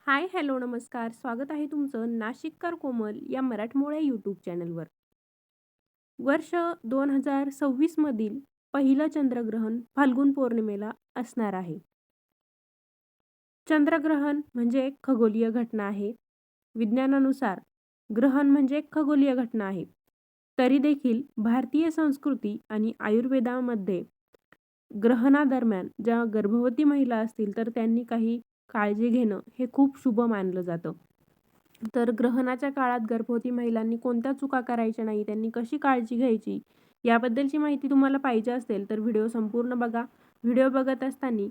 हाय, hello, नमस्कार. स्वागत आहे तुमचं नाशिककर कोमल या मराठमोळ्या यूट्यूब चॅनलवर. वर्ष 2026 मधील पहिलं चंद्रग्रहण फाल्गुन पौर्णिमेला असणार आहे. चंद्रग्रहण म्हणजे एक खगोलीय घटना आहे. विज्ञानानुसार ग्रहण म्हणजे एक खगोलीय घटना आहे. तरी देखील भारतीय संस्कृती आणि आयुर्वेदामध्ये ग्रहणादरम्यान ज्या गर्भवती महिला असतील तर त्यांनी काही काळजी घेणं हे खूप शुभ मानलं जातं. तर ग्रहणाच्या काळात गर्भवती महिलांनी कोणत्या चुका करायच्या नाही, त्यांनी कशी काळजी घ्यायची, याबद्दलची माहिती तुम्हाला पाहिजे असेल तर व्हिडिओ संपूर्ण बघा. व्हिडिओ बघत असताना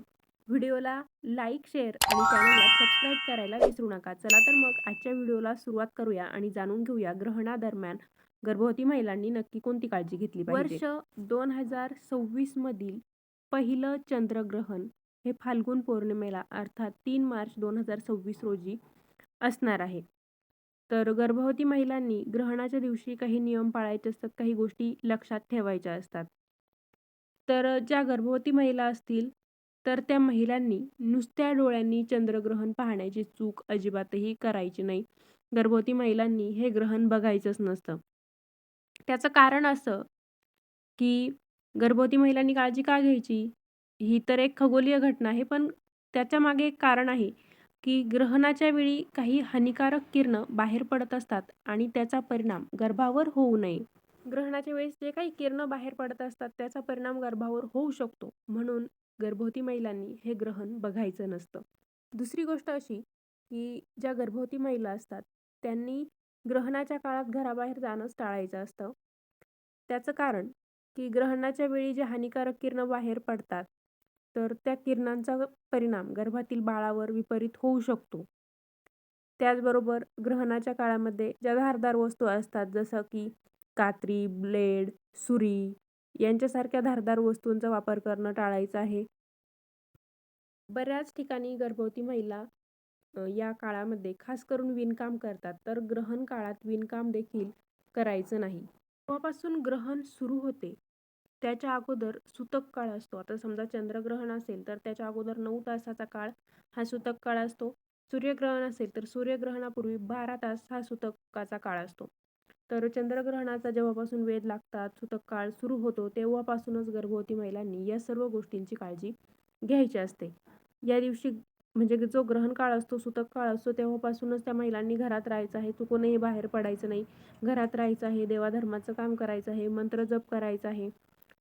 व्हिडिओला लाईक, शेअर आणि चॅनलला सबस्क्राईब करायला विसरू नका. चला तर मग आजच्या व्हिडिओला सुरुवात करूया आणि जाणून घेऊया ग्रहणादरम्यान गर्भवती महिलांनी नक्की कोणती काळजी घेतली पाहिजे. वर्ष 2026 मधील पहिलं चंद्रग्रहण हे फाल्गुन पौर्णिमेला अर्थात 3 मार्च 2026 रोजी असणार आहे. तर गर्भवती महिलांनी ग्रहणाच्या दिवशी काही नियम पाळायचे असतात, काही गोष्टी लक्षात ठेवायच्या असतात. तर ज्या गर्भवती महिला असतील तर त्या महिलांनी नुसत्या डोळ्यांनी चंद्रग्रहण पाहण्याची चूक अजिबातही करायची नाही. गर्भवती महिलांनी हे ग्रहण बघायचंच नसतं. त्याचं कारण असं की गर्भवती महिलांनी काळजी का घ्यायची? ही तर एक खगोलीय घटना आहे, पण त्याच्या मागे एक कारण आहे की ग्रहणाच्या वेळी काही हानिकारक किरणं बाहेर पडत असतात आणि त्याचा परिणाम गर्भावर होऊ नये. ग्रहणाच्या वेळेस जे काही किरणं बाहेर पडत असतात त्याचा परिणाम गर्भावर होऊ शकतो, म्हणून गर्भवती महिलांनी हे ग्रहण बघायचं नसतं. दुसरी गोष्ट अशी की ज्या गर्भवती महिला असतात त्यांनी ग्रहणाच्या काळात घराबाहेर जाणंच टाळायचं असतं. त्याचं कारण की ग्रहणाच्या वेळी जे हानिकारक किरणं बाहेर पडतात तर त्या किरणांचा परिणाम गर्भातील बाळावर विपरीत होऊ शकतो. त्याचबरोबर ग्रहणाच्या काळामध्ये ज्या धारदार वस्तू असतात जसं की कात्री, ब्लेड, सुरी यांच्यासारख्या धारदार वस्तूंचा वापर करणं टाळायचं आहे. बऱ्याच ठिकाणी गर्भवती महिला या काळामध्ये खास करून विणकाम करतात, तर ग्रहण काळात विणकाम देखील करायचं नाही. जेव्हापासून ग्रहण सुरू होते त्याच्या अगोदर सूतक काळ असतो. आता समजा चंद्रग्रहण असेल तर त्याच्या अगोदर 9 तासाचा काळ हा सूतक काळ असतो. सूर्यग्रहण असेल तर सूर्यग्रहणापूर्वी 12 तास हा सूतकाचा काळ असतो. तर चंद्रग्रहणाचा जेव्हापासून वेध लागतात, सूतक काळ सुरू होतो, तेव्हापासूनच गर्भवती महिलांनी या सर्व गोष्टींची काळजी घ्यायची असते. या दिवशी म्हणजे जो ग्रहण काळ असतो, सूतक काळ असतो, तेव्हापासूनच त्या महिलांनी घरात राहायचं आहे, चुकूनही बाहेर पडायचं नाही. घरात राहायचं आहे, देवाधर्माचं काम करायचं आहे, मंत्र जप करायचा आहे.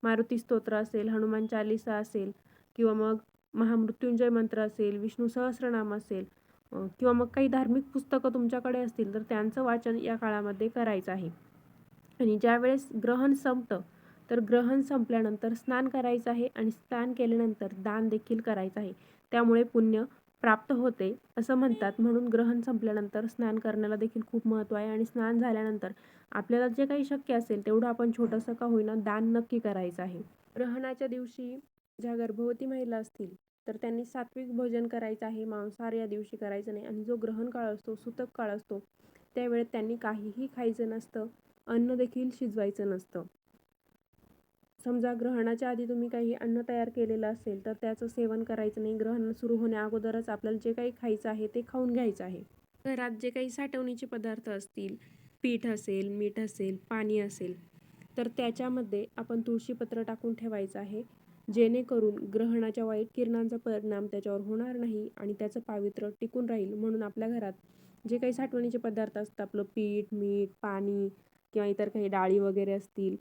मारुती स्तोत्र असेल, हनुमान चालीसा असेल किंवा मग महामृत्युंजय मंत्र असेल, विष्णू सहस्रनाम असेल किंवा मग काही धार्मिक पुस्तकं तुमच्याकडे असतील तर त्यांचं वाचन या काळामध्ये करायचं आहे. आणि ज्यावेळेस ग्रहण संपतं तर ग्रहण संपल्यानंतर स्नान करायचं आहे आणि स्नान केल्यानंतर दान देखील करायचं आहे. त्यामुळे पुण्य प्राप्त होते असं म्हणतात, म्हणून ग्रहण संपल्यानंतर स्नान करण्याला देखील खूप महत्त्व आहे. आणि स्नान झाल्यानंतर आपल्याला जे काही शक्य असेल तेवढं आपण छोटंसं का होईना दान नक्की करायचं आहे. ग्रहणाच्या दिवशी ज्या गर्भवती महिला असतील तर त्यांनी सात्विक भोजन करायचं आहे, मांसाहार या दिवशी करायचं नाही. आणि जो ग्रहण काळ असतो, सूतक काळ असतो, त्यावेळेत त्यांनी काहीही खायचं नसतं, अन्न देखील शिजवायचं नसतं. समजा ग्रहणाच्या आधी तुम्ही काही अन्न तयार केलेलं असेल तर त्याचं सेवन करायचं नाही. ग्रहण सुरू होण्या अगोदरच आपल्याला जे काही खायचं आहे ते खाऊन घ्यायचं आहे. घरात जे काही साठवणीचे पदार्थ असतील, पीठ असेल, मीठ असेल, पाणी असेल, तर त्याच्यामध्ये आपण तुळशीपत्र टाकून ठेवायचं आहे, जेणेकरून ग्रहणाच्या वाईट किरणांचा परिणाम त्याच्यावर होणार नाही आणि त्याचं पावित्र्य टिकून राहील. म्हणून आपल्या घरात जे काही साठवणीचे पदार्थ असतात, आपलं पीठ, मीठ, पाणी किंवा इतर काही डाळी वगैरे असतील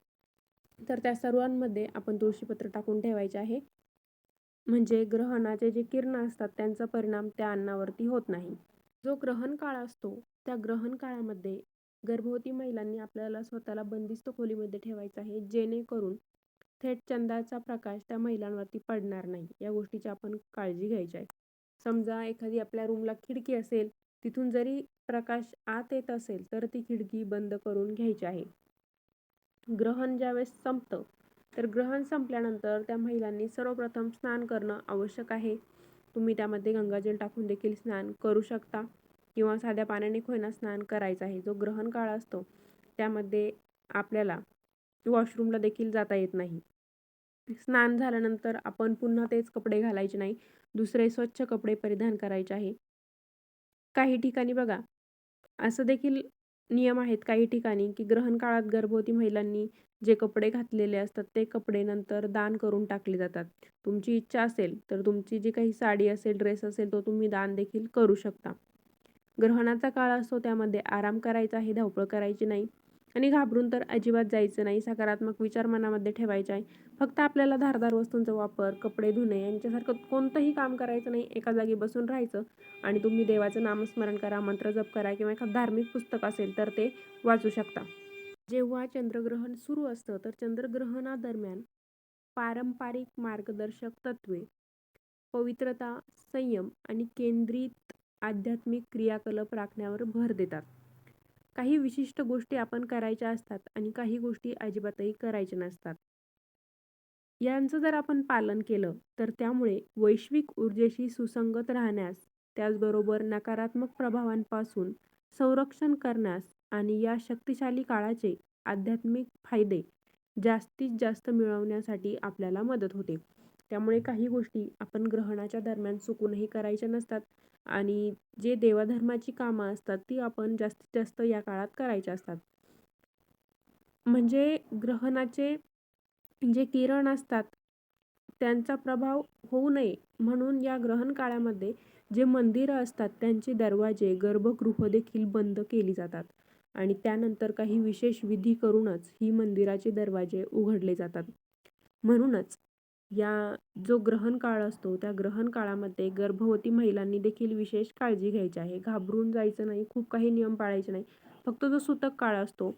तर त्या सर्वांमध्ये आपण तुळशीपत्र टाकून ठेवायचे आहे, म्हणजे ग्रहणाचे जे किरणं असतात त्यांचा परिणाम त्या अन्नावरती होत नाही. जो ग्रहण काळ असतो त्या ग्रहण काळामध्ये गर्भवती महिलांनी आपल्याला स्वतःला बंदिस्त खोलीमध्ये ठेवायचं आहे, जेणेकरून थेट चंद्राचा प्रकाश त्या महिलांवरती पडणार नाही. या गोष्टीची आपण काळजी घ्यायची आहे. समजा एखादी आपल्या रूमला खिडकी असेल, तिथून जरी प्रकाश आत येत असेल तर ती खिडकी बंद करून घ्यायची आहे. ग्रहण ज्यावेळेस संपतं तर ग्रहण संपल्यानंतर त्या महिलांनी सर्वप्रथम स्नान करणं आवश्यक आहे. तुम्ही त्यामध्ये गंगाजल टाकून देखील स्नान करू शकता किंवा साध्या पाण्याने का होईना स्नान करायचं आहे. जो ग्रहण काळ असतो त्यामध्ये आपल्याला वॉशरूमला देखील जाता येत नाही. स्नान झाल्यानंतर आपण पुन्हा तेच कपडे घालायचे नाही, दुसरे स्वच्छ कपडे परिधान करायचे आहे. काही ठिकाणी बघा, असं देखील नियम आहेत काही ठिकाणी, की ग्रहण काळात गर्भवती महिलांनी जे कपडे घातलेले असतात, ते कपडे नंतर दान करून टाकले जातात. तुमची इच्छा असेल, तर तुमची जी काही साडी असेल, ड्रेस असेल, तो तुम्ही दान देखील करू शकता. ग्रहणाचा काळ असतो, त्यामध्ये आराम करायचा आहे, धावपळ करायची नाही आणि घाबरून तर अजिबात जायचं नाही. सकारात्मक विचार मनामध्ये ठेवायचे आहे. फक्त आपल्याला धारदार वस्तूंचा वापर, कपडे धुणे यांच्यासारखं कोणतंही काम करायचं नाही. एका जागी बसून राहायचं आणि तुम्ही देवाचं नामस्मरण करा, मंत्र जप करा किंवा एखादं धार्मिक पुस्तक असेल तर ते वाचू शकता. जेव्हा चंद्रग्रहण सुरू असतं, तर चंद्रग्रहणादरम्यान पारंपरिक मार्गदर्शक तत्त्वे, पवित्रता, संयम आणि केंद्रित आध्यात्मिक क्रियाकलाप राखण्यावर भर देतात. काही विशिष्ट गोष्टी आपण करायच्या असतात आणि काही गोष्टी अजिबातही करायच्या नसतात. यांचं जर आपण पालन केलं, तर त्यामुळे वैश्विक ऊर्जेशी सुसंगत राहण्यास, त्याचबरोबर नकारात्मक प्रभावांपासून संरक्षण करण्यास आणि या शक्तिशाली काळाचे आध्यात्मिक फायदे जास्तीत जास्त मिळवण्यासाठी आपल्याला मदत होते. त्यामुळे काही गोष्टी आपण ग्रहणाच्या दरम्यान चुकूनही करायच्या नसतात आणि जे देवाधर्माची कामं असतात, ती आपण जास्तीत जास्त या काळात करायची असतात. म्हणजे ग्रहणाचे जे किरण असतात, त्यांचा प्रभाव होऊ नये म्हणून या ग्रहण काळामध्ये जे मंदिरं असतात, त्यांचे दरवाजे, गर्भगृह देखील बंद केली जातात आणि त्यानंतर काही विशेष विधी करूनच ही मंदिराचे दरवाजे उघडले जातात. म्हणूनच या जो ग्रहण काळ असतो, त्या ग्रहण काळामध्ये गर्भवती महिलांनी देखील विशेष काळजी घ्यायची आहे. घाबरून जायचं नाही, खूप काही नियम पाळायचे नाही. फक्त जो सूतक काळ असतो,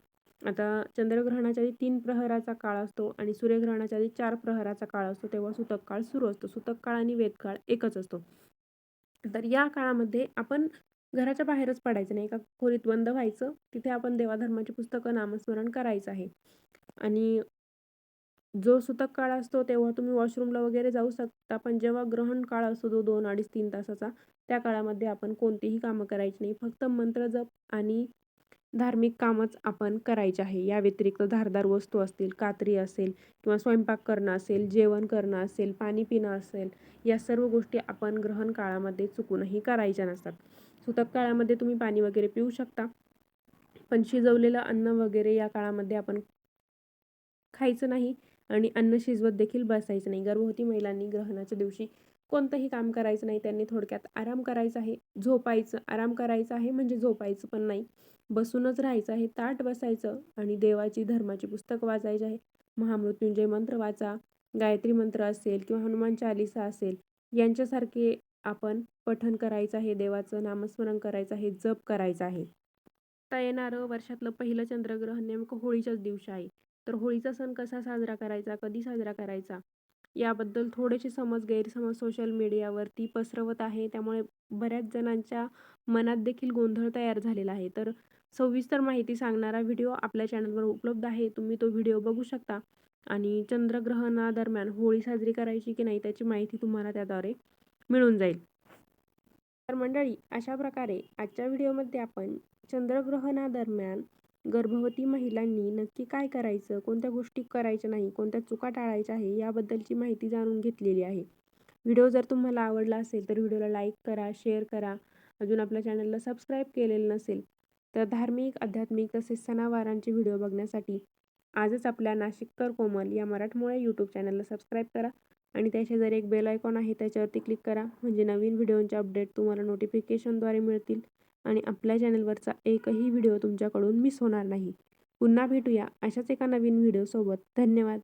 आता चंद्रग्रहणाच्या आधी 3 प्रहराचा काळ असतो आणि सूर्यग्रहणाच्या आधी 4 प्रहराचा काळ असतो, तेव्हा सूतक काळ सुरू असतो. सूतक काळ आणि वेदकाळ एकच असतो. तर या काळामध्ये आपण घराच्या बाहेरच पडायचं नाही. एका खोलीत बंद व्हायचं. तिथे आपण देवाधर्माची पुस्तकं, नामस्मरण करायचं आहे. आणि जो सूतक काळ असतो तेव्हा तुम्ही वॉशरूमला वगैरे जाऊ शकता. पण जेव्हा ग्रहण काळ असतो जो 2, 2.5, 3 तासाचा, त्या काळामध्ये आपण कोणतीही कामं करायची नाही. फक्त मंत्रजप आणि धार्मिक कामच आपण करायचे आहे. या व्यतिरिक्त धारदार वस्तू असतील, कात्री असेल किंवा स्वयंपाक करणं असेल, जेवण करणं असेल, पाणी पिणं असेल, या सर्व गोष्टी आपण ग्रहण काळामध्ये चुकूनही करायच्या नसतात. सूतक काळामध्ये तुम्ही पाणी वगैरे पिऊ शकता, पण शिजवलेलं अन्न वगैरे या काळामध्ये आपण खायचं नाही आणि अन्न शिजवत देखील बसायचं नाही. गर्भवती महिलांनी ग्रहणाच्या दिवशी कोणतंही काम करायचं नाही. त्यांनी थोडक्यात आराम करायचा आहे, झोपायचं. आराम करायचा आहे म्हणजे झोपायचं पण नाही. बसूनच राहायचं आहे, ताठ बसायचं आणि देवाची, धर्माची पुस्तक वाचायची आहे. महामृत्युंजय मंत्र वाचा, गायत्री मंत्र असेल किंवा हनुमान चालीसा असेल, यांच्यासारखे आपण पठण करायचं आहे, देवाचं नामस्मरण करायचं आहे, जप करायचा आहे. आता येणारं वर्षातलं पहिलं चंद्रग्रहण नेमकं होळीच्याच दिवशी आहे. तर होळीचा सण कसा साजरा करायचा, कधी साजरा करायचा, याबद्दल थोडेसे गैरसमज सोशल मीडियावरती पसरवत आहे. त्यामुळे बऱ्याच जणांच्या मनात देखील गोंधळ तयार झालेला आहे. तर सविस्तर माहिती सांगणारा व्हिडिओ आपल्या चॅनलवर उपलब्ध आहे. तुम्ही तो व्हिडिओ बघू शकता आणि चंद्रग्रहणादरम्यान होळी साजरी करायची की नाही त्याची माहिती तुम्हाला त्याद्वारे मिळून जाईल. तर मंडळी, अशा प्रकारे आजच्या व्हिडिओमध्ये आपण चंद्रग्रहणादरम्यान गर्भवती महिलांनी नक्की काय करायचं, कोणत्या गोष्टी करायच्या नाही, कोणत्या चुका टाळायच्या आहे, याबद्दलची माहिती जाणून घेतलेली आहे. व्हिडिओ जर तुम्हाला आवडला असेल तर व्हिडिओला लाईक करा, शेअर करा. अजून आपल्या चॅनलला सबस्क्राईब केलेलं नसेल तर धार्मिक, आध्यात्मिक तसेच सणावारांचे व्हिडिओ बघण्यासाठी आजच आपल्या नाशिककर कोमल या मराठमोळ्या यूट्यूब चॅनलला सबस्क्राईब करा आणि त्या शेजारी एक बेल आयकॉन आहे, त्याच्यावरती क्लिक करा. म्हणजे नवीन व्हिडिओचे अपडेट तुम्हाला नोटिफिकेशनद्वारे मिळतील आणि आपल्या चॅनलवरचा एकही व्हिडिओ तुमच्याकडून मिस होणार नाही. पुन्हा भेटूया अशाच एका नवीन व्हिडिओसोबत. धन्यवाद.